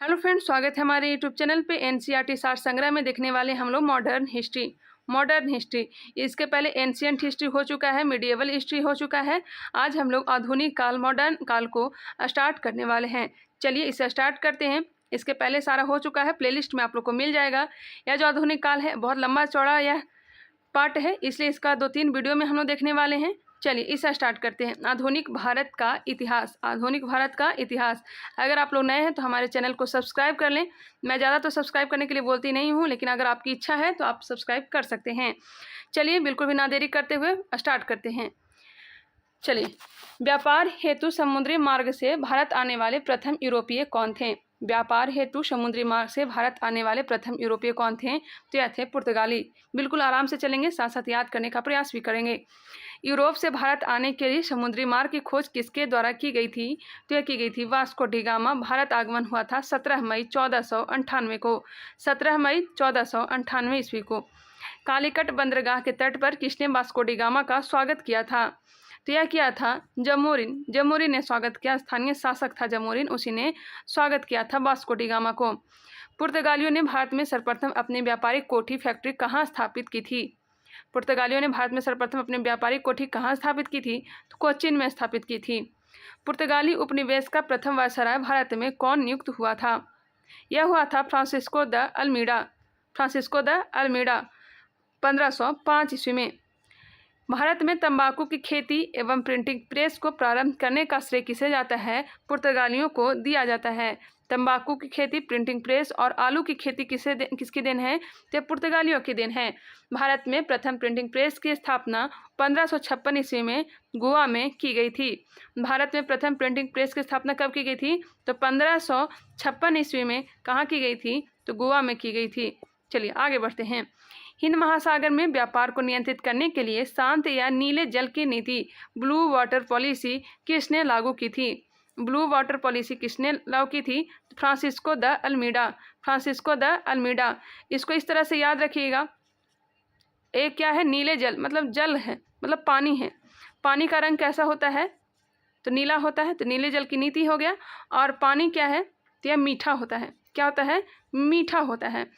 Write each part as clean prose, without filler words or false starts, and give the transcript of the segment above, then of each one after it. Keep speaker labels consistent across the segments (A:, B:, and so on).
A: Hello friends, स्वागत है हमारे यूट्यूब चैनल पे। एनसीईआरटी सार संग्रह में देखने वाले हम लोग मॉडर्न हिस्ट्री। इसके पहले एंशिएंट हिस्ट्री हो चुका है, मिडिएवल हिस्ट्री हो चुका है। आज हम लोग आधुनिक काल, मॉडर्न काल को स्टार्ट करने वाले हैं। चलिए इसे स्टार्ट करते हैं। इसके पहले सारा हो चुका है, प्लेलिस्ट में आप लोग को मिल जाएगा। यह जो आधुनिक काल है बहुत लंबा चौड़ा यह पार्ट है, इसलिए इसका 2-3 वीडियो में हम लोग देखने वाले हैं। चलिए इसे स्टार्ट करते हैं। आधुनिक भारत का इतिहास। अगर आप लोग नए हैं तो हमारे चैनल को सब्सक्राइब कर लें। मैं ज़्यादा तो सब्सक्राइब करने के लिए बोलती नहीं हूँ, लेकिन अगर आपकी इच्छा है तो आप सब्सक्राइब कर सकते हैं। चलिए बिल्कुल भी ना देरी करते हुए स्टार्ट करते हैं। चलिए, व्यापार हेतु समुद्री मार्ग से भारत आने वाले प्रथम यूरोपीय कौन थे? व्यापार हेतु समुद्री मार्ग से भारत आने वाले प्रथम यूरोपीय कौन थे? तो यह थे पुर्तगाली। बिल्कुल आराम से चलेंगे, साथ साथ याद करने का प्रयास भी करेंगे। यूरोप से भारत आने के लिए समुद्री मार्ग की खोज किसके द्वारा की गई थी? तो यह की गई थी वास्को डी गामा। भारत आगमन हुआ था 17 मई 1498 को। 17 मई 1498 ईस्वी को। कालीकट बंदरगाह के तट पर किसने वास्को डी गामा का स्वागत किया था? तो यह किया था जमोरिन ने स्वागत किया। स्थानीय शासक था जमोरिन, उसी ने स्वागत किया था वास्को डी गामा को। पुर्तगालियों ने भारत में सर्वप्रथम अपनी व्यापारिक कोठी फैक्ट्री कहाँ स्थापित की थी? पुर्तगालियों ने भारत में सर्वप्रथम अपनी व्यापारिक कोठी कहाँ स्थापित की थी? तो कोचीन में स्थापित की थी। पुर्तगाली उपनिवेश का प्रथम वायसराय भारत में कौन नियुक्त हुआ था? यह हुआ था फ्रांसिस्को द अल्मीडा 1505 ईस्वी में। भारत में तंबाकू की खेती एवं प्रिंटिंग प्रेस को प्रारंभ करने का श्रेय किसे जाता है? पुर्तगालियों को दिया जाता है। तंबाकू की खेती, प्रिंटिंग प्रेस और आलू की खेती किसकी देन है? तो पुर्तगालियों की देन है। भारत में प्रथम प्रिंटिंग प्रेस की स्थापना 1556 ईस्वी में गोवा में की गई थी। भारत में प्रथम प्रिंटिंग प्रेस की स्थापना कब की गई थी? तो 1556 ईस्वी में कहाँ की गई थी? तो गोवा में की गई थी। चलिए आगे बढ़ते हैं। हिंद महासागर में व्यापार को नियंत्रित करने के लिए शांत या नीले जल की नीति ब्लू वाटर पॉलिसी किसने लागू की थी? ब्लू वाटर पॉलिसी किसने लागू की थी? Francisco de Almeida. इसको इस तरह से याद रखिएगा। एक क्या है? नीले जल मतलब जल है, मतलब पानी है। पानी का रंग कैसा होता है? तो नीला होता है, तो नीले जल की नीति हो गया। और पानी क्या है? तो यह मीठा होता है। क्या होता है? मीठा होता है।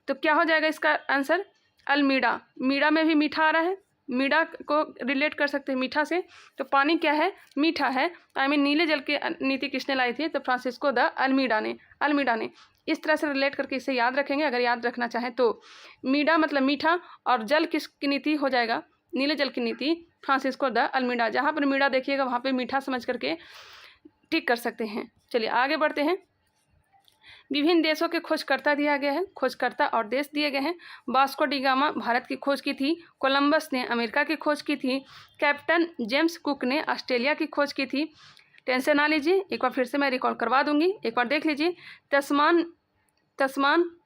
A: तो क्या हो जाएगा इसका आंसर? अल्मीडा। मीडा में भी मीठा आ रहा है, मीडा को रिलेट कर सकते हैं मीठा से। तो पानी क्या है? मीठा है। नीले जल की नीति किसने लाई थी? तो फ्रांसिस्को द अल्मीडा ने। इस तरह से रिलेट करके इसे याद रखेंगे अगर याद रखना चाहें तो। मीडा मतलब मीठा, और जल किसकी नीति हो जाएगा? नीले जल की नीति फ्रांसिस्को द अल्मीडा। जहाँ पर मीडा देखिएगा वहाँ पर मीठा समझ करके टिक कर सकते हैं। चलिए आगे बढ़ते हैं। विभिन्न देशों के खोजकर्ता दिया गया है, खोजकर्ता और देश दिए गए हैं। वास्को डी गामा भारत की खोज की थी। कोलंबस ने अमेरिका की खोज की थी। कैप्टन जेम्स कुक ने ऑस्ट्रेलिया की खोज की थी। टेंशन ना लीजिए, एक बार फिर से मैं रिकॉल करवा दूंगी, एक बार देख लीजिए। तस्मान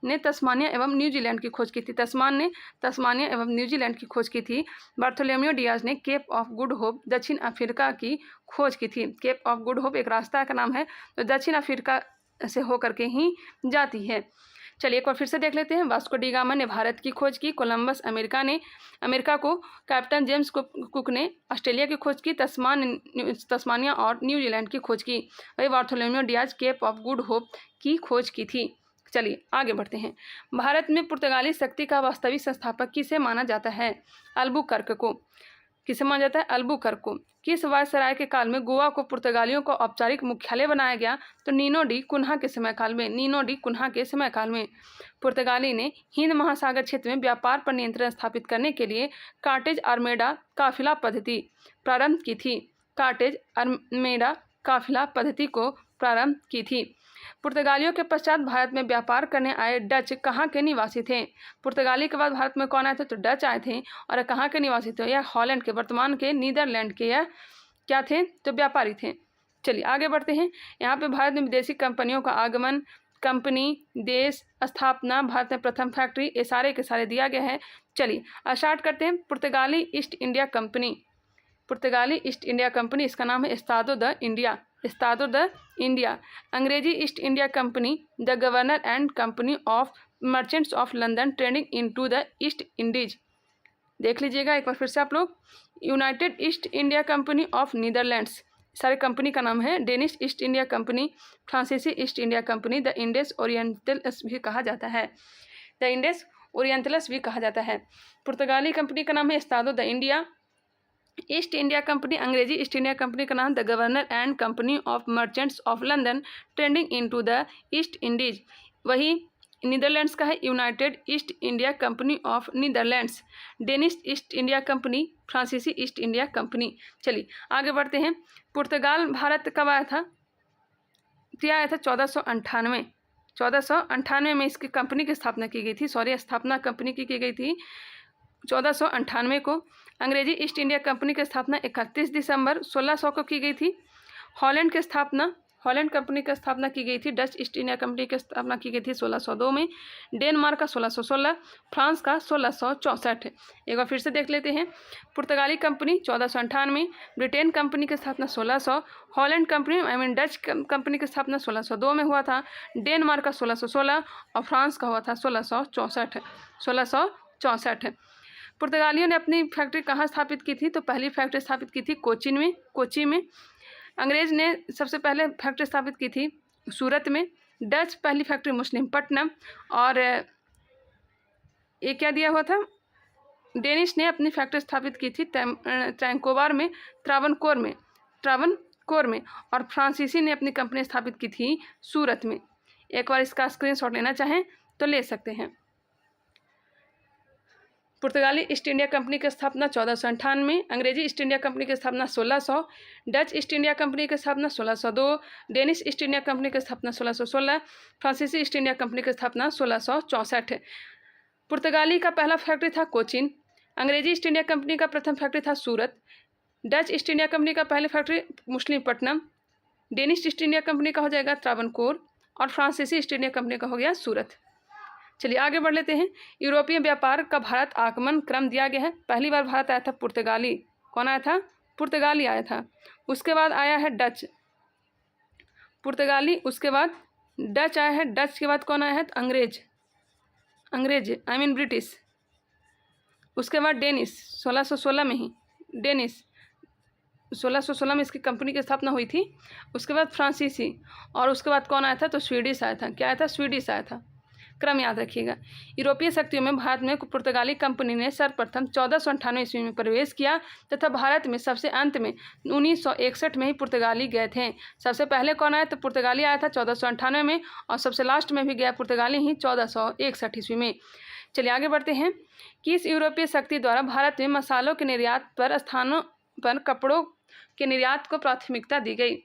A: ने तस्मानिया एवं न्यूजीलैंड की खोज की थी। तस्मानिया एवं न्यूजीलैंड की खोज की थी। बार्थोलोमेव डियाज ने केप ऑफ गुड होप दक्षिण अफ्रीका की खोज की थी। केप ऑफ गुड होप एक रास्ता का नाम है, तो दक्षिण अफ्रीका से होकर के ही जाती है। चलिए एक बार फिर से देख लेते हैं। वास्को डी गामा ने भारत की खोज की। कोलंबस अमेरिका को। कैप्टन जेम्स कुक ने ऑस्ट्रेलिया की खोज की। तस्मानिया और न्यूजीलैंड की खोज की। वही Bartholomew Dias Cape of Good Hope की खोज की थी। चलिए आगे बढ़ते हैं। भारत में पुर्तगाली शक्ति का वास्तविक संस्थापक किसे माना जाता है? अल्बुकर्क को। किसे माना जाता है? अल्बुकर्क को। किस वायसराय के काल में गोवा को पुर्तगालियों का औपचारिक मुख्यालय बनाया गया? तो नीनो डी कुन्हा के समय काल में पुर्तगाली ने हिंद महासागर क्षेत्र में व्यापार पर नियंत्रण स्थापित करने के लिए कार्टेज आर्मेडा काफिला पद्धति प्रारंभ की थी। कार्टेज आर्मेडा काफिला पद्धति को प्रारंभ की थी। पुर्तगालियों के पश्चात भारत में व्यापार करने आए डच कहाँ के निवासी थे? पुर्तगाली के बाद भारत में कौन आए थे? तो डच आए थे। और कहाँ के निवासी थे? यह हॉलैंड के, वर्तमान के नीदरलैंड के यह क्या थे? तो व्यापारी थे। चलिए आगे बढ़ते हैं। यहाँ पे भारत में विदेशी कंपनियों का आगमन, कंपनी, देश, स्थापना, भारत में प्रथम फैक्ट्री, ये सारे के सारे दिया गया है। चलिए स्टार्ट करते हैं। पुर्तगाली ईस्ट इंडिया कंपनी, इसका नाम है एस्तादो द इंडिया। अंग्रेजी East India company, the governor and company of merchants of London trading into the East Indies. देख लीजिएगा एक बार फिर से आप लोग। United East India Company of Netherlands, सारे कंपनी का नाम है। डेनिश ईस्ट इंडिया कंपनी, फ्रांसीसी East India company, the Indians orientals भी कहा जाता है, द इंडियस ओरिएंटल्स भी कहा जाता है। पुर्तगाली कंपनी का नाम है एस्तादो द इंडिया। ईस्ट इंडिया कंपनी, अंग्रेजी ईस्ट इंडिया कंपनी का नाम the governor and company of merchants of London trading into the East Indies. वही नीदरलैंड्स का है United East India Company of Netherlands. Danish East India Company, फ्रांसीसी East India Company. चलिए आगे बढ़ते हैं। पुर्तगाल भारत कब आया था? क्या आया था? 1498। 1498 में इसकी कंपनी की स्थापना की गई थी। स्थापना कंपनी की गई थी 1498 को। अंग्रेजी ईस्ट इंडिया कंपनी की स्थापना 31 दिसंबर 1600 को की गई थी। हॉलैंड कंपनी की स्थापना की गई थी। डच ईस्ट इंडिया कंपनी की स्थापना की गई थी 1602 में। डेनमार्क का 1616, फ्रांस का 1664। एक बार फिर से देख लेते हैं। पुर्तगाली कंपनी 1498, ब्रिटेन कंपनी की स्थापना 1600, हॉलैंड कंपनी डच कंपनी की स्थापना 1602 में हुआ था। डेनमार्क का 1616 और फ्रांस का हुआ था 1664। पुर्तगालियों ने अपनी फैक्ट्री कहाँ स्थापित की थी? तो पहली फैक्ट्री स्थापित की थी कोची में। अंग्रेज ने सबसे पहले फैक्ट्री स्थापित की थी सूरत में। डच पहली फैक्ट्री मुस्लिमपट्टनम। और ये क्या दिया हुआ था? डेनिश ने अपनी फैक्ट्री स्थापित की थी त्रावणकोर में। और फ्रांसीसी ने अपनी कंपनी स्थापित की थी सूरत में। एक बार इसका स्क्रीनशॉट लेना चाहें तो ले सकते हैं। पुर्तगाली ईस्ट इंडिया कंपनी की स्थापना 1498, अंग्रेजी ईस्ट इंडिया कंपनी की स्थापना 1600, डच ईस्ट इंडिया कंपनी की स्थापना 1602, डेनिश ईस्ट इंडिया कंपनी की स्थापना 1616, फ्रांसीसी ईस्ट इंडिया कंपनी की स्थापना 1664। पुर्तगाली का पहला फैक्ट्री था कोचीन, अंग्रेजी ईस्ट इंडिया कंपनी का प्रथम फैक्ट्री था Surat, Dutch East India Company का पहली factory Masulipatnam, Danish East India Company का हो जाएगा त्रावणकोर और फ्रांसीसी ईस्ट इंडिया कंपनी का हो गया सूरत। चलिए आगे बढ़ लेते हैं। यूरोपीय व्यापार का भारत आगमन क्रम दिया गया है। पहली बार भारत आया था पुर्तगाली। कौन आया था? पुर्तगाली आया था। उसके बाद आया है डच, पुर्तगाली, उसके बाद डच आया है। डच के बाद कौन आया है? तो अंग्रेज ब्रिटिश। उसके बाद डेनिश 1616 में ही, डेनिश 1616 में इसकी कंपनी की स्थापना हुई थी। उसके बाद फ्रांसीसी और उसके बाद कौन आया था? तो स्वीडिश आया था। क्या आया था? स्वीडिश आया था। क्रम याद रखिएगा। यूरोपीय शक्तियों में भारत में पुर्तगाली कंपनी ने सर्वप्रथम 1498 ईस्वी में प्रवेश किया तथा भारत में सबसे अंत में 1961 में ही पुर्तगाली गए थे। सबसे पहले कौन आया? तो पुर्तगाली आया था 1498 में और सबसे लास्ट में भी गया पुर्तगाली ही 1461 ईस्वी में। चलिए आगे बढ़ते हैं। किस यूरोपीय शक्ति द्वारा भारत में मसालों के निर्यात पर स्थानों पर कपड़ों के निर्यात को प्राथमिकता दी गई?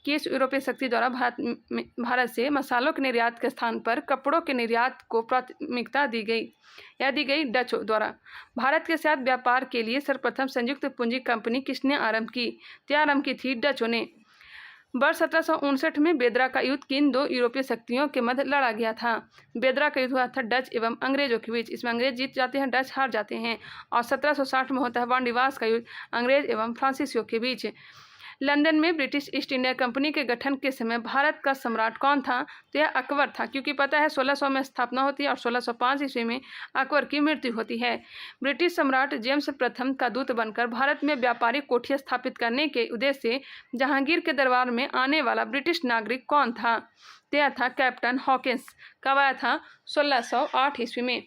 A: किस यूरोपीय शक्ति द्वारा भारत से मसालों के निर्यात के स्थान पर कपड़ों के निर्यात को प्राथमिकता दी गई? यह दी गई डच द्वारा। भारत के साथ व्यापार के लिए सर्वप्रथम संयुक्त पूंजी कंपनी किसने आरंभ की? तो आरंभ की थी डचों ने। वर्ष 1759 में बेदरा का युद्ध किन दो यूरोपीय शक्तियों के मध्य लड़ा गया था? बेदरा का युद्ध हुआ था डच एवं अंग्रेजों के बीच। इसमें अंग्रेज जीत जाते हैं, डच हार जाते हैं। और 1760 में होता है वांडीवास का युद्ध अंग्रेज एवं फ्रांसीसियों के बीच। लंदन में ब्रिटिश ईस्ट इंडिया कंपनी के गठन के समय भारत का सम्राट कौन था? तो यह अकबर था, क्योंकि पता है 1600 में स्थापना होती है और 1605 ईस्वी में अकबर की मृत्यु होती है। ब्रिटिश सम्राट जेम्स प्रथम का दूत बनकर भारत में व्यापारिक कोठियाँ स्थापित करने के उद्देश्य से जहांगीर के दरबार में आने वाला ब्रिटिश नागरिक कौन था? तो यह था कैप्टन हॉकिंस। कब आया था? 1608 ईस्वी में।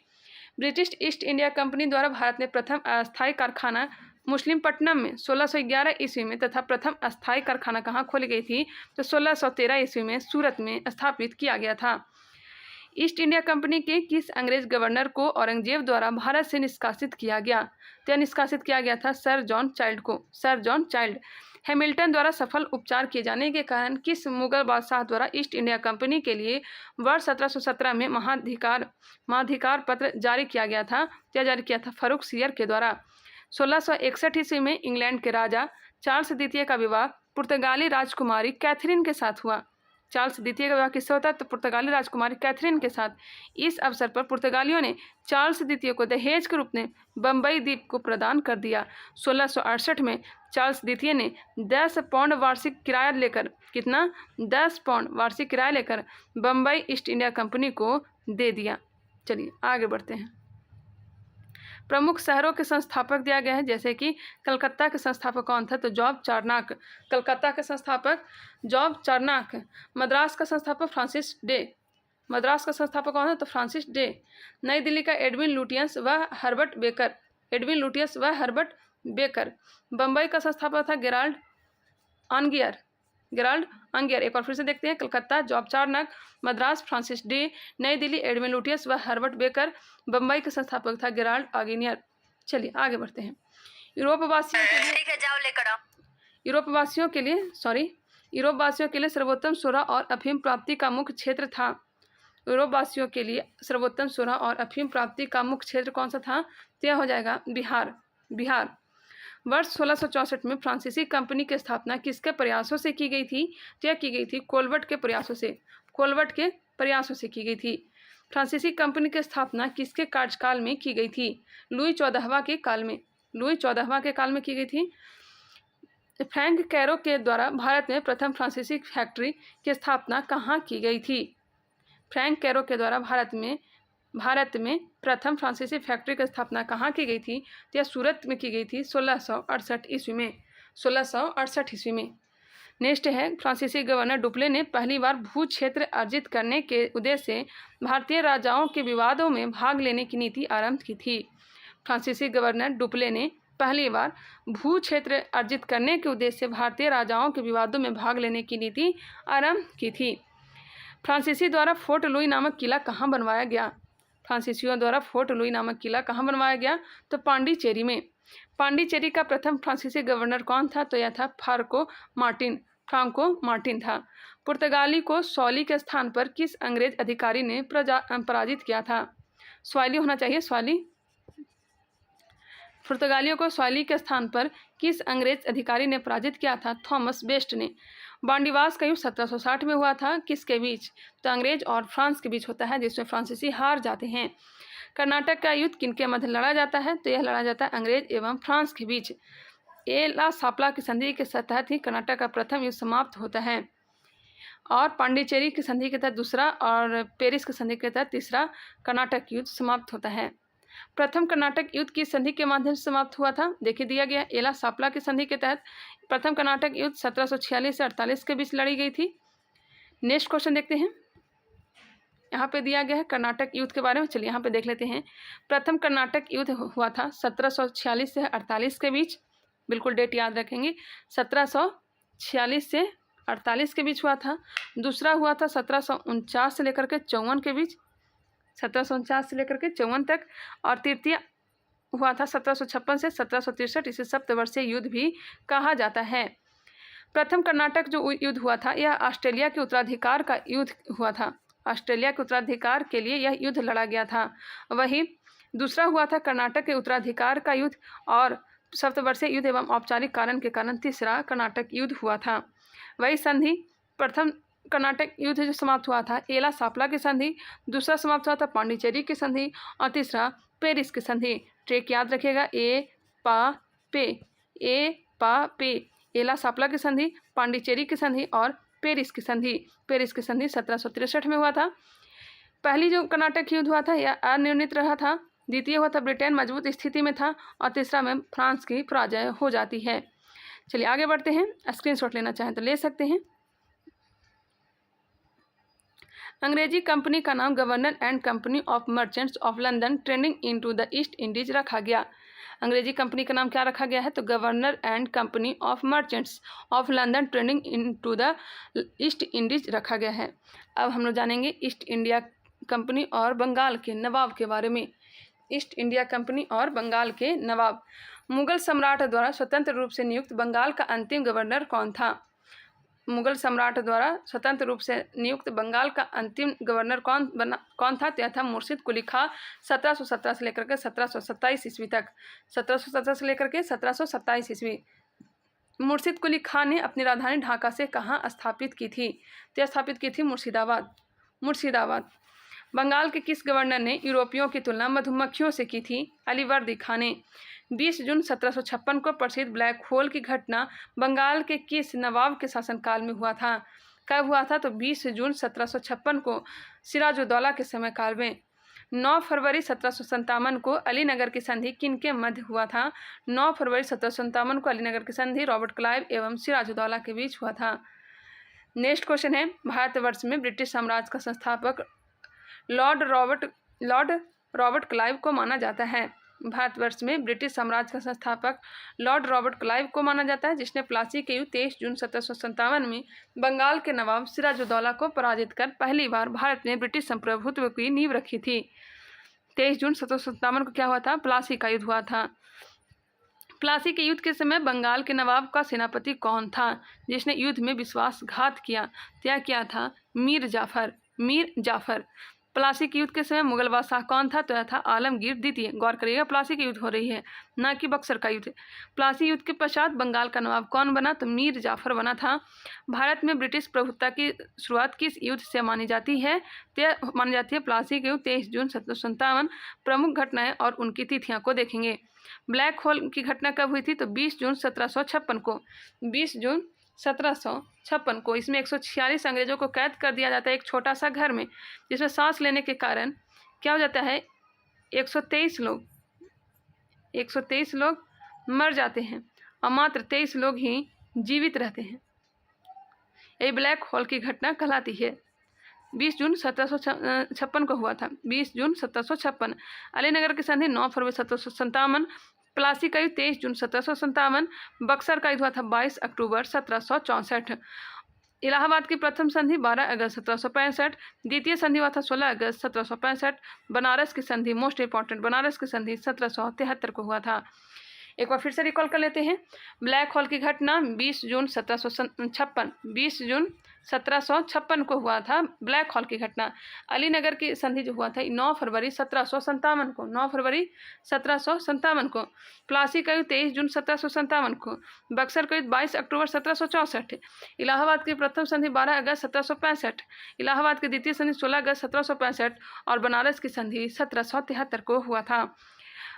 A: ब्रिटिश ईस्ट इंडिया कंपनी द्वारा भारत में प्रथम अस्थायी कारखाना मुस्लिमपट्टनम में 1611 ईस्वी में तथा प्रथम अस्थायी कारखाना कहाँ खोली गई थी? तो 1613 ईस्वी में सूरत में स्थापित किया गया था। ईस्ट इंडिया कंपनी के किस अंग्रेज गवर्नर को औरंगजेब द्वारा भारत से निष्कासित किया गया? तो निष्कासित किया गया था सर जॉन चाइल्ड को। Sir John child. हैमिल्टन द्वारा सफल उपचार किए जाने के कारण किस मुगल बादशाह द्वारा ईस्ट इंडिया कंपनी के लिए वर्ष 1717 में महाधिकार पत्र जारी किया गया था? क्या जारी किया था? फर्रुख सियर के द्वारा। 1661 ईस्वी में इंग्लैंड के राजा चार्ल्स द्वितीय का विवाह पुर्तगाली राजकुमारी कैथरीन के साथ हुआ। चार्ल्स द्वितीय का विवाह किससे होता है? तो पुर्तगाली राजकुमारी कैथरीन के साथ। इस अवसर पर पुर्तगालियों ने चार्ल्स द्वितीय को दहेज के रूप में बम्बई द्वीप को प्रदान कर दिया। 1668 में चार्ल्स द्वितीय ने 10 पाउंड वार्षिक किराया लेकर, कितना? 10 पाउंड वार्षिक किराया लेकर बम्बई ईस्ट इंडिया कंपनी को दे दिया। चलिए आगे बढ़ते हैं। प्रमुख शहरों के संस्थापक दिया गया है, जैसे कि कलकत्ता के संस्थापक कौन था, तो जॉब चार्नक। कलकत्ता के संस्थापक जॉब चार्नक। मद्रास का संस्थापक फ्रांसिस डे। मद्रास का संस्थापक कौन है, तो फ्रांसिस डे। नई दिल्ली का एडविन लुटियंस व हर्बर्ट बेकर। एडविन लुटियंस व हर्बर्ट बेकर। बम्बई का संस्थापक था गेराल्ड ऑनगियर। गेराल्ड ऑनगियर। एक बार फिर से देखते हैं, Calcutta Job Charnock, Madras Francis Day, नई दिल्ली एडविन लुटियंस व हर्बर्ट बेकर, बम्बई के संस्थापक था गेराल्ड ऑनगियर। चलिए आगे बढ़ते हैं। यूरोपवासियों के लिए सर्वोत्तम सोरा और अफीम प्राप्ति का मुख्य क्षेत्र था। यूरोपवासियों के लिए सर्वोत्तम सोरा और अफीम प्राप्ति का मुख्य क्षेत्र कौन सा था, तो यह हो जाएगा बिहार। वर्ष 1664 में फ्रांसीसी कंपनी की स्थापना किसके प्रयासों से की गई थी, तो यह की गई थी कोलबर्ट के प्रयासों से की गई थी। फ्रांसीसी कंपनी की स्थापना किसके कार्यकाल में की गई थी, लुई 14वां के काल में की गई थी। फ्रैंक कैरो के द्वारा भारत में प्रथम फ्रांसीसी फैक्ट्री की स्थापना कहाँ की गई थी। फ्रैंक कैरो के द्वारा भारत में प्रथम फ्रांसीसी फैक्ट्री की स्थापना कहाँ की गई थी, तो यह सूरत में की गई थी 1668 ईस्वी में। नेक्स्ट है, फ्रांसीसी गवर्नर डुप्ले ने पहली बार भू क्षेत्र अर्जित करने के उद्देश्य से भारतीय राजाओं के विवादों में भाग लेने की नीति आरंभ की थी। फ्रांसीसी गवर्नर डुप्ले ने पहली बार भू क्षेत्र अर्जित करने के उद्देश्य से भारतीय राजाओं के विवादों में भाग लेने की नीति आरंभ की थी। फ्रांसीसी द्वारा फोर्ट लुई नामक किला कहाँ बनवाया गया। फ्रांसीसियों द्वारा फोर्ट लुई नामक किला कहाँ बनवाया गया, तो पांडिचेरी में। पांडिचेरी का प्रथम फ्रांसीसी गवर्नर कौन था, तो यह था फ्रांको मार्टिन था। पुर्तगाली को सॉली के स्थान पर किस अंग्रेज अधिकारी ने पराजित किया था। स्वाली होना चाहिए, स्वाली। पुर्तगालियों को स्वाली के स्थान पर किस अंग्रेज अधिकारी ने पराजित किया था, थॉमस बेस्ट ने। बांडीवास का युद्ध 1760 में हुआ था, किसके बीच, तो अंग्रेज और फ्रांस के बीच होता है, जिसमें फ्रांसीसी हार जाते हैं। कर्नाटक का युद्ध किनके मध्य लड़ा जाता है, तो यह लड़ा जाता है अंग्रेज एवं फ्रांस के बीच। एला सापला की संधि के तहत ही कर्नाटक का प्रथम युद्ध समाप्त होता है, और पांडिचेरी की संधि के तहत दूसरा और पेरिस की संधि के तहत तीसरा कर्नाटक युद्ध समाप्त होता है। प्रथम कर्नाटक युद्ध की संधि के माध्यम से समाप्त हुआ था, देखिए दिया गया, एला सापला की संधि के तहत प्रथम कर्नाटक युद्ध 1746 से 48 के बीच लड़ी गई थी। नेक्स्ट क्वेश्चन देखते हैं, यहाँ पे दिया गया है कर्नाटक युद्ध के बारे में। चलिए यहाँ पे देख लेते हैं। प्रथम कर्नाटक युद्ध हुआ था 1746 से 48 के बीच, बिल्कुल डेट याद रखेंगे, 1746 से 48 के बीच हुआ था। दूसरा हुआ था 1749 से लेकर के 54 के बीच, 1749 से लेकर के 54 तक। और तृतीय हुआ था 1756 से 1763, इसे सप्तवर्षीय युद्ध भी कहा जाता है। प्रथम कर्नाटक जो युद्ध हुआ था यह ऑस्ट्रेलिया के उत्तराधिकार का युद्ध हुआ था। ऑस्ट्रेलिया के उत्तराधिकार के लिए यह युद्ध लड़ा गया था। वही दूसरा हुआ था कर्नाटक के उत्तराधिकार का युद्ध, और सप्तवर्षीय युद्ध एवं औपचारिक कारण के कारण तीसरा कर्नाटक युद्ध हुआ था। वही संधि, प्रथम कर्नाटक युद्ध जो समाप्त हुआ था एला सापला की संधि, दूसरा समाप्त हुआ था पांडिचेरी की संधि, और तीसरा पेरिस की संधि। ट्रेक याद रखिएगा, ए पा पे, एला सापला की संधि, पांडिचेरी की संधि और पेरिस की संधि। पेरिस की संधि 1763 में हुआ था। पहली जो कर्नाटक युद्ध हुआ था यह अनिर्णित रहा था। द्वितीय हुआ था ब्रिटेन मजबूत स्थिति में था, और तीसरा में फ्रांस की पराजय हो जाती है। चलिए आगे बढ़ते हैं, स्क्रीनशॉट लेना चाहें तो ले सकते हैं। अंग्रेजी कंपनी का नाम governor and company of merchants of London trading into the East Indies रखा गया। अंग्रेजी कंपनी का नाम क्या रखा गया है, तो governor and company of merchants of London trading into the East Indies रखा गया है। अब हम लोग जानेंगे ईस्ट इंडिया कंपनी और बंगाल के नवाब के बारे में। ईस्ट इंडिया कंपनी और बंगाल के नवाब। मुगल सम्राट द्वारा स्वतंत्र रूप से नियुक्त बंगाल का अंतिम गवर्नर कौन था। मुगल सम्राट द्वारा स्वतंत्र रूप से नियुक्त बंगाल का अंतिम गवर्नर कौन था, तो यह था मुर्शिद कुली खां। 1717 से लेकर के 1727 ईस्वी तक, 1717 से लेकर के 1727 ईस्वी। मुर्शिद कुली खां ने अपनी राजधानी ढाका से कहाँ स्थापित की थी, तो स्थापित की थी मुर्शिदाबाद। बंगाल के किस गवर्नर ने यूरोपियों की तुलना मधुमक्खियों से की थी, अलीवर्दी खां ने। 20 जून 1756 को प्रसिद्ध ब्लैक होल की घटना बंगाल के किस नवाब के शासनकाल में हुआ था। कब हुआ था, तो 20 जून 1756 को सिराजुद्दौला के समय काल में। 9 फरवरी 1757 को अलीनगर की संधि किनके मध्य हुआ था? 9 फरवरी 1757 को अलीनगर की संधि रॉबर्ट क्लाइव एवं सिराजुद्दौला के बीच हुआ था। नेक्स्ट क्वेश्चन है, भारतवर्ष में ब्रिटिश साम्राज्य का संस्थापक लॉर्ड रॉबर्ट क्लाइव को माना जाता है। भारतवर्ष में ब्रिटिश साम्राज्य का संस्थापक लॉर्ड रॉबर्ट क्लाइव को माना जाता है, जिसने प्लासी के युद्ध 23 जून 1757 में बंगाल के नवाब सिराजुद्दौला को पराजित कर पहली बार भारत में ब्रिटिश संप्रभुत्व की नींव रखी थी। 23 जून 1757 को क्या हुआ था? प्लासी का युद्ध हुआ था। प्लासी के युद्ध के समय बंगाल के नवाब का सेनापति कौन था जिसने युद्ध में विश्वासघात किया? तय किया था मीर जाफर। प्लासी के युद्ध के समय मुगल बादशाह कौन था? तो यह था आलमगीर द्वितीय। गौर करिएगा, प्लासी के युद्ध हो रही है, ना कि बक्सर का युद्ध। प्लासी युद्ध के पश्चात बंगाल का नवाब कौन बना? तो मीर जाफर बना था। भारत में ब्रिटिश प्रभुत्व की शुरुआत किस युद्ध से मानी जाती है? तो मानी जाती है प्लासी के युद्ध 23 जून 1757। प्रमुख घटनाएं और उनकी तिथियां को देखेंगे। ब्लैक होल की घटना कब हुई थी? तो 20 जून 1756 को। 20 जून 1756 को। इसमें 146 अंग्रेजों को कैद कर दिया जाता है एक छोटा सा घर में, जिसमें सांस लेने के कारण क्या हो जाता है? 123 लोग मर जाते हैं और मात्र 23 लोग ही जीवित रहते हैं। ये ब्लैक होल की घटना कहलाती है। 20 जून 1756 को हुआ था। 20 जून 1756। अलीनगर की संधि 9 फरवरी 1757। प्लासी का युद्ध 23 जून 1757। बक्सर का युद्ध हुआ था 22 अक्टूबर 1764। इलाहाबाद की प्रथम संधि 12 अगस्त 1765। द्वितीय संधि हुआ था 16 अगस्त 1765। बनारस की संधि, मोस्ट इंपॉर्टेंट, बनारस की संधि 1773 को हुआ था। एक बार फिर से रिकॉल कर लेते हैं। ब्लैक होल की घटना 20 जून 1756 को हुआ था ब्लैक होल की घटना। अलीनगर की संधि जो हुआ था 9 फरवरी 1757 को। 9 फरवरी 1757 को। प्लासी का युद्ध 23 जून 1757 को। बक्सर का युद्ध 22 अक्टूबर 1764। इलाहाबाद की प्रथम संधि 12 अगस्त 1765। इलाहाबाद की द्वितीय संधि 16 अगस्त 1765 और बनारस की संधि 1773 को हुआ था।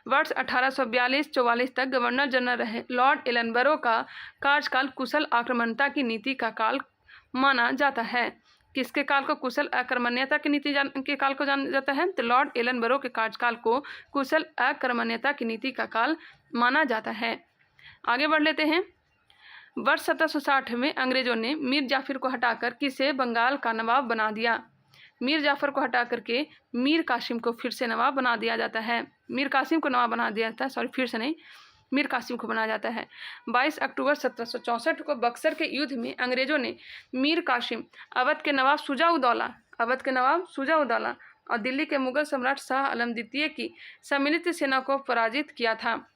A: वर्ष 1842-44 तक गवर्नर जनरल रहे लॉर्ड एलनबरो का कार्यकाल कुशल आक्रमणता की नीति का काल माना जाता है। किसके काल को कुशल आक्रमण्यता की नीति के काल को जाना जाता है? तो लॉर्ड एलनबरो के कार्यकाल को कुशल आक्रमण्यता की नीति का काल माना जाता है। आगे बढ़ लेते हैं। वर्ष 1760 में अंग्रेजों ने मीर जाफर को हटाकर किसे बंगाल का नवाब बना दिया? मीर जाफर को हटा करके मीर कासिम को फिर से नवाब बना दिया जाता है। मीर कासिम को नवाब बना दिया जाता है, सॉरी फिर से नहीं, मीर कासिम को बनाया जाता है। 22 अक्टूबर 1764 को बक्सर के युद्ध में अंग्रेजों ने मीर कासिम, अवध के नवाब सुजाउद्दौला और दिल्ली के मुगल सम्राट शाह आलम द्वितीय की सम्मिलित सेना को पराजित किया था।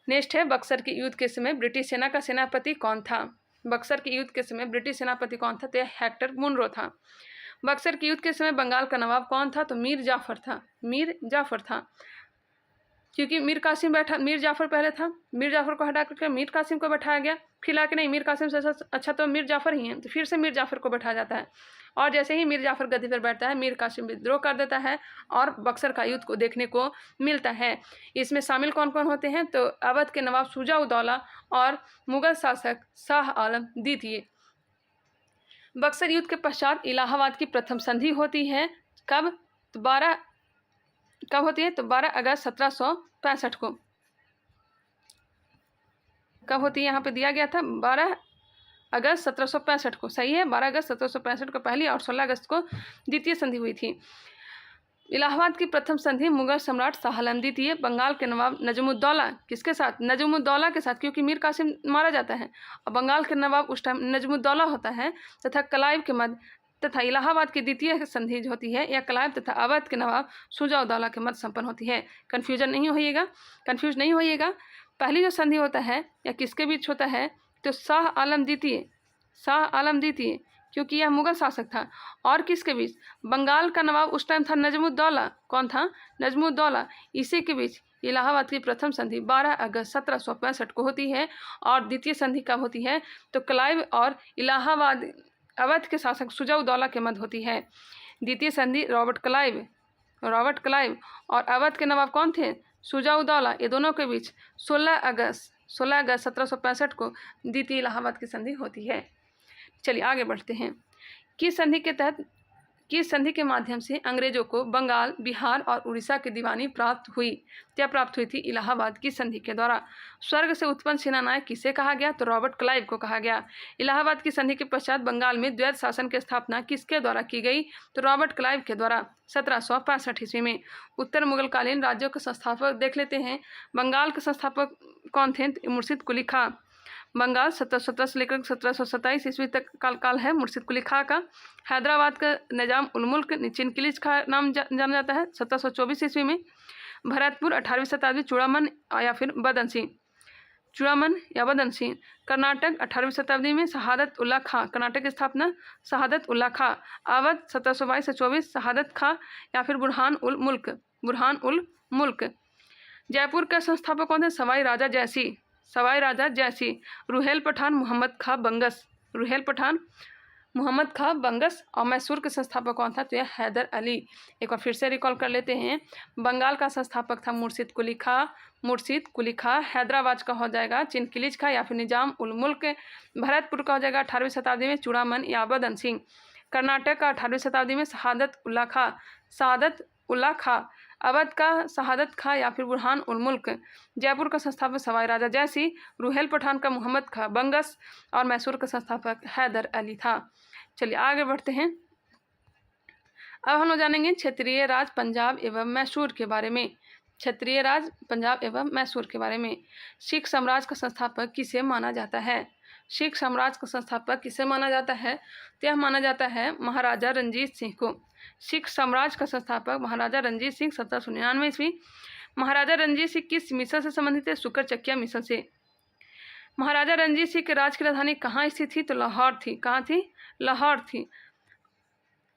A: नेक्स्ट है, बक्सर के युद्ध के समय ब्रिटिश सेना का सेनापति कौन था? बक्सर के युद्ध के समय ब्रिटिश सेनापति कौन था? तो हेक्टर मुनरो था। बक्सर के युद्ध के समय बंगाल का नवाब कौन था? तो मीर जाफर था। क्योंकि मीर जाफर पहले था, मीर जाफर को हटा करके मीर कासिम को बैठाया गया। फिर आके नहीं, मीर कासिम से अच्छा तो मीर जाफर ही है, तो फिर से मीर जाफर को बैठाया जाता है। और जैसे ही मीर जाफर गद्दी पर बैठता है, मीर कासिम विद्रोह कर देता है और बक्सर का युद्ध को देखने को मिलता है। इसमें शामिल कौन कौन होते हैं? तो अवध के नवाब सुजाउद्दौला और मुगल शासक शाह आलम द्वितीय। बक्सर युद्ध के पश्चात इलाहाबाद की प्रथम संधि होती है। कब? तो 12 अगस्त 1765 को। कब होती है? यहाँ पे दिया गया था 12 अगस्त 1765 को। सही है, 12 अगस्त 1765 को पहली और 16 अगस्त को द्वितीय संधि हुई थी। इलाहाबाद की प्रथम संधि मुगल सम्राट शाह आलम द्वितीय, बंगाल के नवाब नजमुद्दौला, किसके साथ? नजमुद्दौला के साथ, क्योंकि मीर कासिम मारा जाता है और बंगाल के नवाब उस टाइम नजमुद्दौला होता है, तथा क्लाइव के मध्य तथा इलाहाबाद की द्वितीय संधि जो होती है या क्लाइव तथा अवध के नवाब सुजाउद्दौला के मध्य संपन्न होती है। कंफ्यूज नहीं होइएगा। पहली जो संधि होता है या किसके बीच होता है? तो शाह आलम द्वितीय, क्योंकि यह मुगल शासक था। और किसके बीच? बंगाल का नवाब उस टाइम था नजमुद्दौला। कौन था? नजमुद्दौला। इसी के बीच इलाहाबाद की प्रथम संधि 12 अगस्त 1765 को होती है। और द्वितीय संधि कब होती है? तो क्लाइव और इलाहाबाद अवध के शासक सुजाउद्दौला के मध्य होती है। द्वितीय संधि रॉबर्ट क्लाइव और अवध के नवाब कौन थे? सुजाउद्दौला। ये दोनों के बीच 16 अगस्त 1765 को द्वितीय इलाहाबाद की संधि होती है। चलिए आगे बढ़ते हैं। किस संधि के तहत किस संधि के माध्यम से अंग्रेजों को बंगाल, बिहार और उड़ीसा की दीवानी प्राप्त हुई? क्या प्राप्त हुई थी? इलाहाबाद की संधि के द्वारा। स्वर्ग से उत्पन्न सेनानायक किसे कहा गया? तो रॉबर्ट क्लाइव को कहा गया। इलाहाबाद की संधि के पश्चात बंगाल में द्वैत शासन की स्थापना किसके द्वारा की गई? तो रॉबर्ट क्लाइव के द्वारा 1765 ईस्वी में। उत्तर मुगलकालीन राज्यों के संस्थापक देख लेते हैं। बंगाल के संस्थापक कौन थे? मुर्शिद कुली खां। बंगाल 1717 से लेकर 1727 ईस्वी तक काल है मुर्शिद कुली खां का। हैदराबाद का निजाम उल मुल्क चिनकिली का नाम जाना जाता है 1724 ईस्वी में। भरतपुर 18वीं शताब्दी चूड़ामन या फिर बदन सिंह, चूड़ामन या बदन सिंह। कर्नाटक 18वीं शताब्दी में शहादत उल्ला खां, कर्नाटक की स्थापना शहादत उल्ला खां। अवध 1722 से 24 शहादत खां या फिर बुरहान उल मुल्क, बुरहान उल मुल्क। जयपुर का संस्थापक कौन थे? सवाई राजा जयसिंह, सवाई राजा जयसिंह। रुहेल पठान मोहम्मद खां बंगस, रुहेल पठान मोहम्मद खां बंगस। और मैसूर के संस्थापक कौन था? तो यह हैदर अली। एक बार फिर से रिकॉल कर लेते हैं। बंगाल का संस्थापक था मुर्शिद कुली खां, मुर्शिद कुली खां। हैदराबाद का हो जाएगा चिनकिलीज खां या फिर निजाम उल मुल्क। भरतपुर का हो जाएगा 18वीं शताब्दी में चूड़ामन या बदन सिंह। कर्नाटक का 18वीं शताब्दी में शहादत उल्ला खां, शहादत उल्ला खां। अवध का शहादत खां या फिर बुरहान उल मुल्क। जयपुर का संस्थापक सवाई राजा जयसिंह। रुहेल पठान का मोहम्मद खां बंगस। और मैसूर का संस्थापक हैदर अली था। चलिए आगे बढ़ते हैं। अब हम लोग जानेंगे क्षेत्रीय राज पंजाब एवं मैसूर के बारे में। क्षेत्रीय राज पंजाब एवं मैसूर के बारे में। सिख साम्राज्य का संस्थापक किसे माना जाता है? सिख साम्राज्य का संस्थापक किसे माना जाता है? तो यह माना जाता है महाराजा रणजीत सिंह को। सिख साम्राज्य का संस्थापक महाराजा रणजीत सिंह 1799 ईस्वी। महाराजा रणजीत सिंह किस मिशन से संबंधित है? शुक्र चकिया मिशन से। महाराजा रणजीत सिंह के राज की राजधानी कहाँ स्थित थी? तो लाहौर थी। कहाँ थी? लाहौर थी।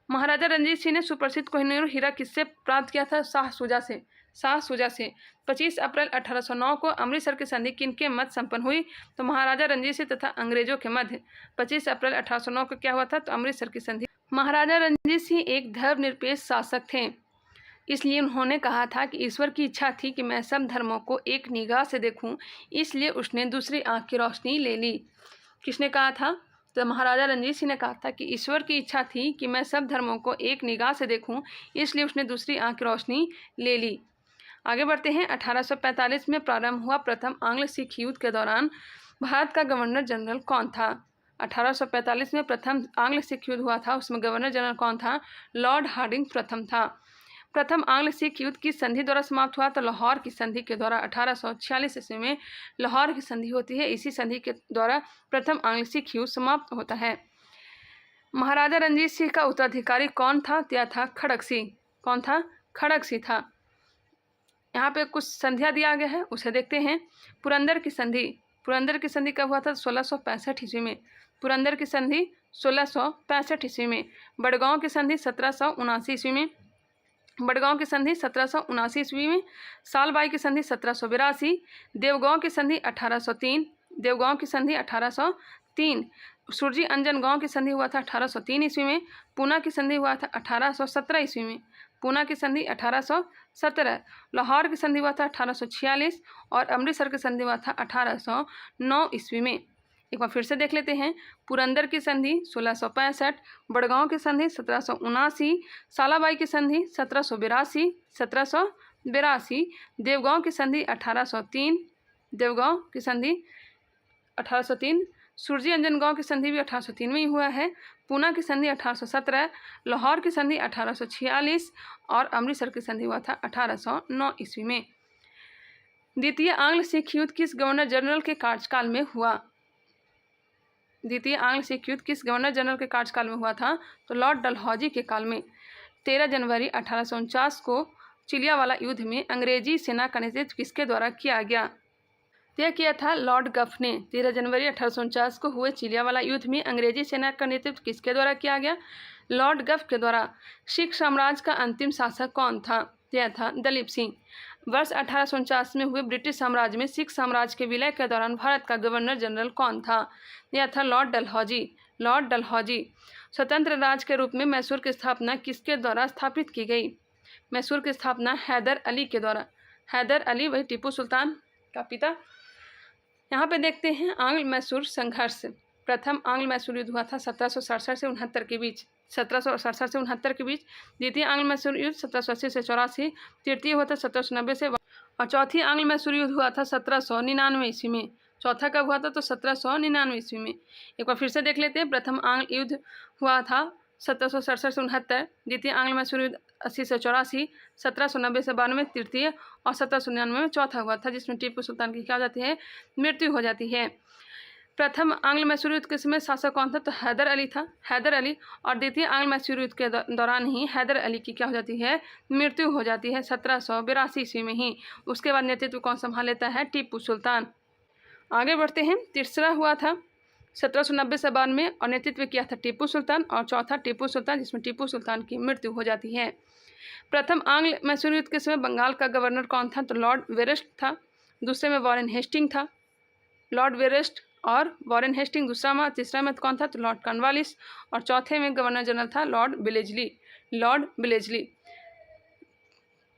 A: महाराजा रणजीत सिंह ने सुप्रसिद्ध कोहिनूर हीरा किससे प्राप्त किया था? शाह शुजा से, शाह शुजा से। 25 अप्रैल 1809 को अमृतसर की संधि किनके मध्य संपन्न हुई? तो महाराजा रणजीत सिंह तथा अंग्रेजों के मध्य। 25 अप्रैल 1809 को क्या हुआ था? तो अमृतसर की संधि। महाराजा रणजीत सिंह एक धर्मनिरपेक्ष शासक थे, इसलिए उन्होंने कहा था कि ईश्वर की इच्छा थी कि मैं सब धर्मों को एक निगाह से देखूं, इसलिए उसने दूसरी आंख की रोशनी ले ली। किसने कहा था? तो महाराजा रणजीत सिंह ने कहा था कि ईश्वर की इच्छा थी कि मैं सब धर्मों को एक निगाह से देखूं, इसलिए उसने दूसरी आंख की रोशनी ले ली। आगे बढ़ते हैं। 1845 में प्रारंभ हुआ प्रथम आंग्ल सिख युद्ध के दौरान भारत का गवर्नर जनरल कौन था? 1845 में प्रथम आंग्ल सिख युद्ध हुआ था, उसमें गवर्नर जनरल कौन था? लॉर्ड हार्डिंग प्रथम था। प्रथम आंग्ल सिख युद्ध किस संधि द्वारा समाप्त हुआ? तो लाहौर की संधि के द्वारा। 1846 ईस्वी में लाहौर की संधि होती है, इसी संधि के द्वारा प्रथम आंग्ल सिख युद्ध समाप्त होता है। महाराजा रणजीत सिंह का उत्तराधिकारी कौन था? यह था खड़क सिंह। कौन था? खड़क सिंह था। यहाँ पे कुछ संधियाँ दिया गया है, उसे देखते हैं। पुरंदर की संधि, पुरंदर की संधि कब हुआ था? 1665 ईस्वी में। पुरंदर की संधि 1665 ईस्वी में। बड़गांव की संधि 1779 ईस्वी में। बड़गांव की संधि 1779 ईस्वी में। सालबाई की संधि 1782। देवगांव की संधि 1803। देवगांव की संधि 1803। सुरजी अंजन गांव की संधि हुआ था 1803 ईस्वी में। पूना की संधि हुआ था 1817 ईस्वी में। पूना की संधि 1817। लाहौर की संधि हुआ था 1846 और अमृतसर की संधि हुआ था 1809 ईस्वी में। एक बार फिर से देख लेते हैं। पुरंदर की संधि 1665, बड़गांव की संधि 1779, सालाबाई की संधि 1782, देवगांव की संधि 1803, देवगांव की संधि 1803, सुरजी अंजन गांव की संधि भी 1803 में ही हुआ है। पूना की संधि 1817, लाहौर की संधि 1846 और अमृतसर की संधि हुआ था 1809 ईस्वी में। द्वितीय आंग्ल सिख युद्ध किस गवर्नर जनरल के कार्यकाल में हुआ? द्वितीय आंग्ल सिख युद्ध किस गवर्नर जनरल के कार्यकाल में हुआ था? तो लॉर्ड डलहौजी के काल में। 13 जनवरी 1849 को चिलियावाला युद्ध में अंग्रेजी सेना का नेतृत्व किसके द्वारा किया गया? यह किया था लॉर्ड गफ ने। 13 जनवरी 1849 को हुए चिलियावाला युद्ध में अंग्रेजी सेना का नेतृत्व किसके द्वारा किया गया? लॉर्ड गफ के द्वारा। सिख साम्राज्य का अंतिम शासक कौन था? यह था दलीप सिंह। वर्ष 1849 में हुए ब्रिटिश साम्राज्य में सिख साम्राज्य के विलय के दौरान भारत का गवर्नर जनरल कौन था? यह था लॉर्ड डलहौजी। लॉर्ड डलहौजी। स्वतंत्र राज्य के रूप में मैसूर की स्थापना किसके द्वारा स्थापित की गई? मैसूर की स्थापना हैदर अली के द्वारा। हैदर अली वही टीपू सुल्तान का पिता। यहाँ पे देखते हैं आंग्ल मैसूर संघर्ष। प्रथम आंग्ल मैसूर युद्ध हुआ था 1767 से 69 के बीच। 1767 से 69 के बीच, द्वितीय आंग्ल मैसूर युद्ध 1780 से 84, तृतीय हुआ था 1790 से, और चौथी आंग्ल मैसूर युद्ध हुआ था 1799 ईस्वी में। चौथा कब हुआ था? तो 1799 ईस्वी में। एक बार फिर से देख लेते हैं। प्रथम आंग्ल युद्ध हुआ था 1767 से 69, द्वितीय आंग्ल मैसूर युद्ध 80 से 84, 1790 से 92 तृतीय, और 1799 में चौथा हुआ था, जिसमें टीपू सुल्तान की क्या हो जाती है? मृत्यु हो जाती है। प्रथम आंग्ल मैसूर युद्ध के समय शासक कौन था? तो हैदर अली था, हैदर अली। और द्वितीय आंग्ल मैसूर युद्ध के दौरान ही हैदर अली की क्या हो जाती है? मृत्यु हो जाती है 1782 ईस्वी में ही। उसके बाद नेतृत्व कौन संभाल लेता है? टीपू सुल्तान। आगे बढ़ते हैं। तीसरा हुआ था 1790 से 92, और नेतृत्व किया था टीपू सुल्तान, और चौथा टीपू सुल्तान, जिसमें टीपू सुल्तान की मृत्यु हो जाती है। प्रथम आंग्ल मैसूर युद्ध के समय बंगाल का गवर्नर कौन था? तो लॉर्ड वेरेस्ट था। दूसरे में वॉरेन हेस्टिंग था, लॉर्ड वेरेस्ट और वॉरेन हेस्टिंग दूसरा में। तीसरा में कौन था? तो लॉर्ड कॉर्नवालिस। और चौथे में गवर्नर जनरल था लॉर्ड बिलेजली, लॉर्ड बिलेजली।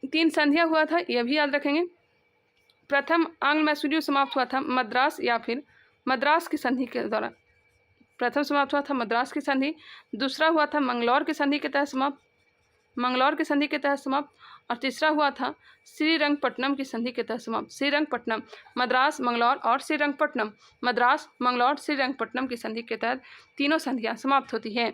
A: 3 संधियां हुआ था, यह भी याद रखेंगे। प्रथम आंग्ल मैसूर युद्ध समाप्त हुआ था मद्रास या फिर मद्रास की संधि के द्वारा। प्रथम समाप्त हुआ था मद्रास की संधि, दूसरा हुआ था मंगलौर की संधि के तहत समाप्त, मंगलौर की संधि के तहत समाप्त, और तीसरा हुआ था श्रीरंगपट्टनम की संधि के तहत समाप्त। श्रीरंगपट्टनम, मद्रास, मंगलौर और श्रीरंगपट्टनम, मद्रास, मंगलौर, श्रीरंगपट्टनम की संधि के तहत तीनों संधियां समाप्त होती हैं।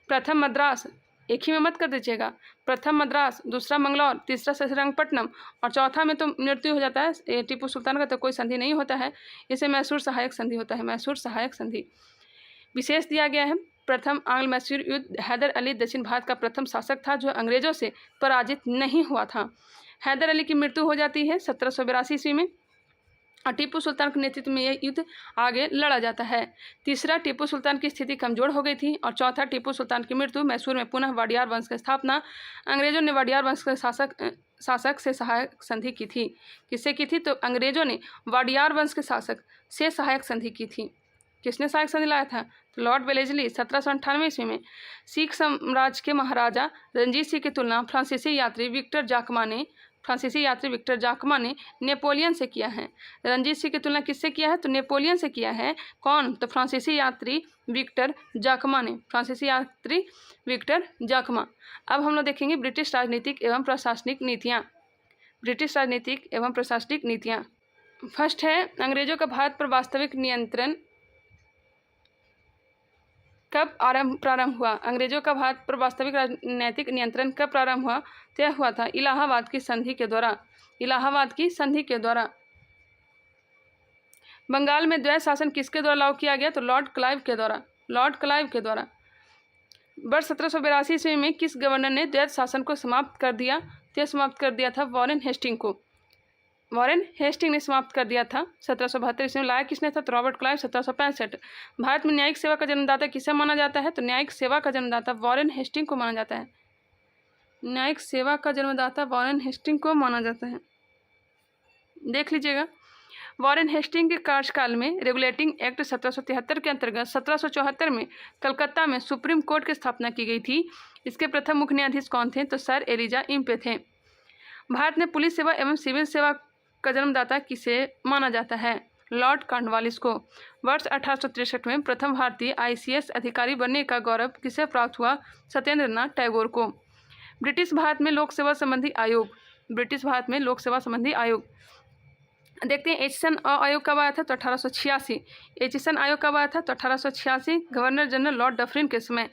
A: प्रथम मद्रास, एक ही में मत कर दीजिएगा, प्रथम मद्रास, दूसरा मंगलौर, तीसरा श्रीरंगपट्टनम, और चौथा में तो मृत्यु हो जाता है टीपू सुल्तान का, तो कोई संधि नहीं होता है, इसे मैसूर सहायक संधि होता है, मैसूर सहायक संधि। विशेष दिया गया है। प्रथम आंग्ल मैसूर युद्ध, हैदर अली दक्षिण भारत का प्रथम शासक था जो अंग्रेजों से पराजित नहीं हुआ था। हैदर अली की मृत्यु हो जाती है 1782 ईस्वी में, और टीपू सुल्तान के नेतृत्व में यह युद्ध आगे लड़ा जाता है। तीसरा, टीपू सुल्तान की स्थिति कमजोर हो गई थी, और चौथा, टीपू सुल्तान की मृत्यु। मैसूर में पुनः वाडियार वंश की स्थापना। अंग्रेजों ने वाडियार वंश के शासक से सहायक संधि की थी। किससे की थी? तो अंग्रेजों ने वाडियार वंश के शासक से सहायक संधि की थी। किसने सहायक संधि लाया था? तो लॉर्ड वेलेस्ली 1798 ईस्वी में। सिख साम्राज्य के महाराजा रणजीत सिंह की तुलना फ्रांसीसी यात्री विक्टर जाकमा ने नेपोलियन से किया है। रणजीत सिंह की तुलना किससे किया है? तो नेपोलियन से किया है। कौन? तो फ्रांसीसी यात्री विक्टर जाकमा ने, फ्रांसीसी यात्री विक्टर जाकमा। अब हम लोग देखेंगे ब्रिटिश राजनीतिक एवं प्रशासनिक नीतियाँ। ब्रिटिश राजनीतिक एवं प्रशासनिक नीतियाँ। फर्स्ट है, अंग्रेजों का भारत पर वास्तविक नियंत्रण कब प्रारंभ हुआ? अंग्रेजों का भारत पर वास्तविक राजनीतिक नियंत्रण कब प्रारंभ हुआ? तय हुआ था इलाहाबाद की संधि के द्वारा, इलाहाबाद की संधि के द्वारा। बंगाल में द्वैध शासन किसके द्वारा लागू किया गया? तो लॉर्ड क्लाइव के द्वारा, लॉर्ड क्लाइव के द्वारा। वर्ष 1782 ईस्वी में किस गवर्नर ने द्वैध शासन को समाप्त कर दिया? तो समाप्त कर दिया था वॉरेन हेस्टिंग को, वॉरेन हेस्टिंग ने समाप्त कर दिया था। 1772 ईस्वी में लाया किसने था? तो रॉबर्ट क्लाइव 1765। भारत में न्यायिक सेवा का जन्मदाता किसे माना जाता है? तो न्यायिक सेवा का जन्मदाता वॉरेन हेस्टिंग को माना जाता है। न्यायिक सेवा का जन्मदाता वॉरेन हेस्टिंग को माना जाता है। देख लीजिएगा, वॉरेन हेस्टिंग के कार्यकाल में रेगुलेटिंग एक्ट 1773 के अंतर्गत 1774 में कलकत्ता में सुप्रीम कोर्ट की स्थापना की गई थी। इसके प्रथम मुख्य न्यायाधीश कौन थे? तो सर एलिजा इम्पे थे। भारत में पुलिस सेवा एवं सिविल सेवा का जन्मदाता किसे माना जाता है? लॉर्ड कॉर्नवालिस को। वर्ष 1863 में प्रथम भारतीय ICS अधिकारी बनने का गौरव किसे प्राप्त हुआ? सत्येंद्र नाथ टैगोर को। ब्रिटिश भारत में लोक सेवा संबंधी आयोग, ब्रिटिश भारत में लोक सेवा संबंधी आयोग। देखते हैं एचिसन आयोग कब आया था? तो 1886। एचिसन आयोग कब आया था? तो 1886, गवर्नर जनरल लॉर्ड डफरिन के समय।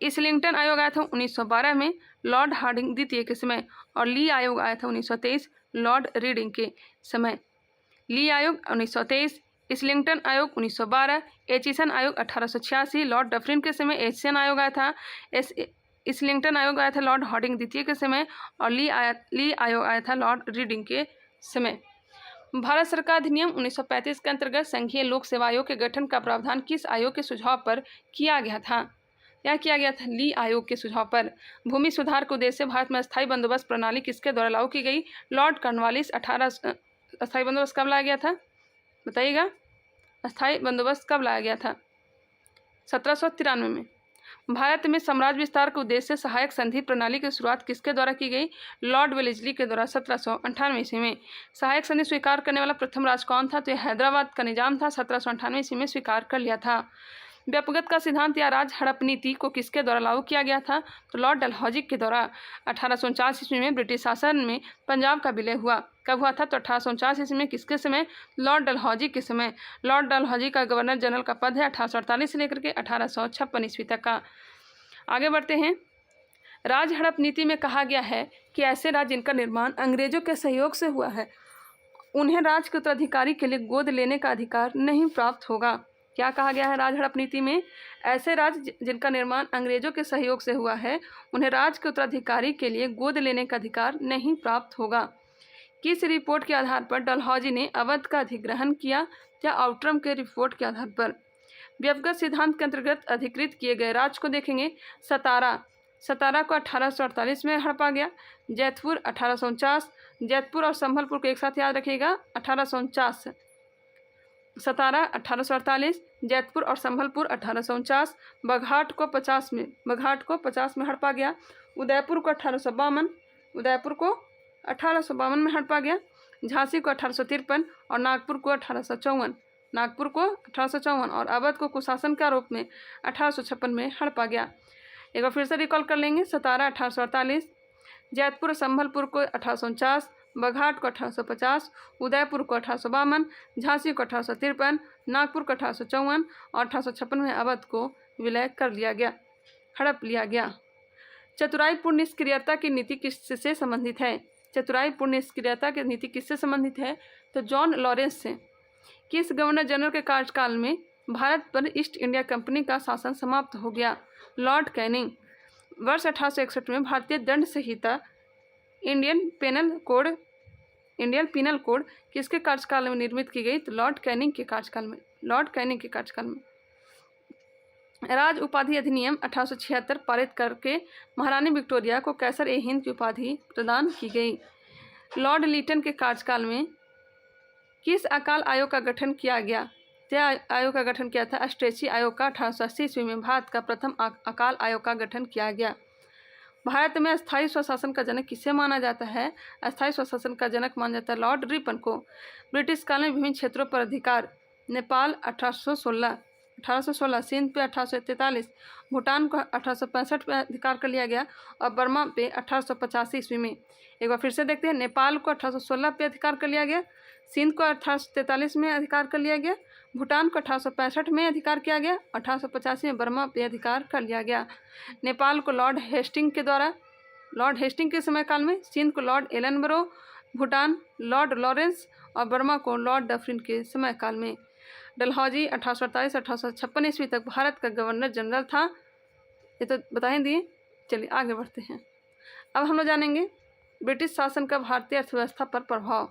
A: इस्लिंगटन आयोग आया था 1912 में, लॉर्ड हार्डिंग द्वितीय के समय। और ली आयोग आया था 1923, लॉर्ड रीडिंग के समय। ली आयोग 1923, इस्लिंगटन आयोग 1912, एचिसन आयोग 1886 लॉर्ड डफरिन के समय। एचिसन आयोग आया था, इस्लिंगटन आयोग आया था लॉर्ड हार्डिंग द्वितीय के समय, और ली आयोग आया था लॉर्ड रीडिंग के समय। भारत सरकार अधिनियम 1935 के अंतर्गत संघीय लोक सेवा आयोग के गठन का प्रावधान किस आयोग के सुझाव पर किया गया था? क्या किया गया था? ली आयोग के सुझाव पर। भूमि सुधार के उद्देश्य से भारत में अस्थायी बंदोबस्त प्रणाली किसके द्वारा लागू की गई? Lord Cornwallis. अस्थायी बंदोबस्त कब लाया गया था? बताइएगा, अस्थायी बंदोबस्त कब लाया गया था? 1793 में। भारत में साम्राज्य विस्तार के उद्देश्य से सहायक संधि प्रणाली की शुरुआत किसके द्वारा की गई? लॉर्ड वेलेस्ली के द्वारा 1798 ईस्वी में। सहायक संधि स्वीकार करने वाला प्रथम राज्य कौन था? तो यह हैदराबाद का निजाम था। 1798 ईस्वी में स्वीकार कर लिया था। व्यक्तिगत का सिद्धांत या राज हड़प नीति को किसके द्वारा लागू किया गया था? तो लॉर्ड डलहौजी के द्वारा। 1849 ईस्वी में ब्रिटिश शासन में पंजाब का विलय हुआ। कब हुआ था? तो 1849 ईस्वी में। किसके समय? लॉर्ड डलहौजी के समय। लॉर्ड डलहौजी का गवर्नर जनरल का पद है 1848 से लेकर के 1856 ईस्वी तक का। आगे बढ़ते हैं। राज हड़प नीति में कहा गया है कि ऐसे राज्य जिनका निर्माण अंग्रेजों के सहयोग से हुआ है उन्हें राज के उत्तराधिकारी के लिए गोद लेने का अधिकार नहीं प्राप्त होगा। क्या कहा गया है राज हड़प नीति में? ऐसे राज्य जिनका निर्माण अंग्रेजों के सहयोग से हुआ है उन्हें राज के उत्तराधिकारी के लिए गोद लेने का अधिकार नहीं प्राप्त होगा। किस रिपोर्ट के आधार पर डलहौजी ने अवध का अधिग्रहण किया? या आउटरम के रिपोर्ट के आधार पर? व्यक्तिगत सिद्धांत के अंतर्गत अधिकृत किए गए राज्य को देखेंगे। सतारा को 1848 में हड़पा गया। जैतपुर 1849। जैतपुर और संभलपुर को एक साथ याद रखिएगा 1849। सतारा 1848, जैतपुर और संभलपुर 1849। बघाट को 50 में हड़पा गया। उदयपुर को 1852 में हड़पा गया। झांसी को 1853 और नागपुर को 1854 और अवध को कुशासन के रूप में 1856 में हड़पा गया। एक बार फिर से रिकॉल कर लेंगे। सतारा 1848, जैतपुर संभलपुर को 1849, बघाट को 1850, उदयपुर को 1852, झांसी को 1853, नागपुर को 1854 और 1856 में अवध को विलय कर लिया गया, हड़प लिया गया। चतुराईपूर्ण निष्क्रियता की नीति किससे संबंधित है? चतुराईपूर्ण निष्क्रियता की नीति किससे संबंधित है? तो जॉन लॉरेंस से। किस गवर्नर जनरल के कार्यकाल में भारत पर ईस्ट इंडिया कंपनी का शासन समाप्त हो गया? Lord Canning. वर्ष 1861 में भारतीय दंड संहिता इंडियन पिनल कोड किसके कार्यकाल में निर्मित की गई? तो लॉर्ड कैनिंग के कार्यकाल में। राज उपाधि अधिनियम 1876 पारित करके महारानी विक्टोरिया को कैसर ए हिंद की उपाधि प्रदान की गई। लॉर्ड लीटन के कार्यकाल में किस अकाल आयोग का गठन किया गया? आयोग का गठन किया था स्ट्रेची आयोग का। 1880 ईस्वी में भारत का प्रथम अकाल आयोग का गठन किया गया। भारत में अस्थायी स्वशासन का जनक किसे माना जाता है? अस्थायी स्वशासन का जनक माना जाता है लॉर्ड रिपन को। ब्रिटिश काल में विभिन्न क्षेत्रों पर अधिकार। नेपाल 1816, सिंध पे 1843, भूटान को 1865 पे अधिकार कर लिया गया और बर्मा पे 1885 ईस्वी में। एक बार फिर से देखते हैं। नेपाल को 1816 पे अधिकार कर लिया गया, सिंध को 1843 में अधिकार कर लिया गया, भूटान को 1865 में अधिकार किया गया, 1885 में बर्मा पे अधिकार कर लिया गया। नेपाल को लॉर्ड हेस्टिंग के समय काल में, सिंध को Lord Ellenborough, Bhutan Lord Lawrence और बर्मा को लॉर्ड डफरिन के समय काल में। डलहौजी 1848-1856 ईस्वी तक भारत का गवर्नर जनरल था। ये तो बता ही दिए। चलिए आगे बढ़ते हैं। अब हम लोग जानेंगे ब्रिटिश शासन का भारतीय अर्थव्यवस्था पर प्रभाव।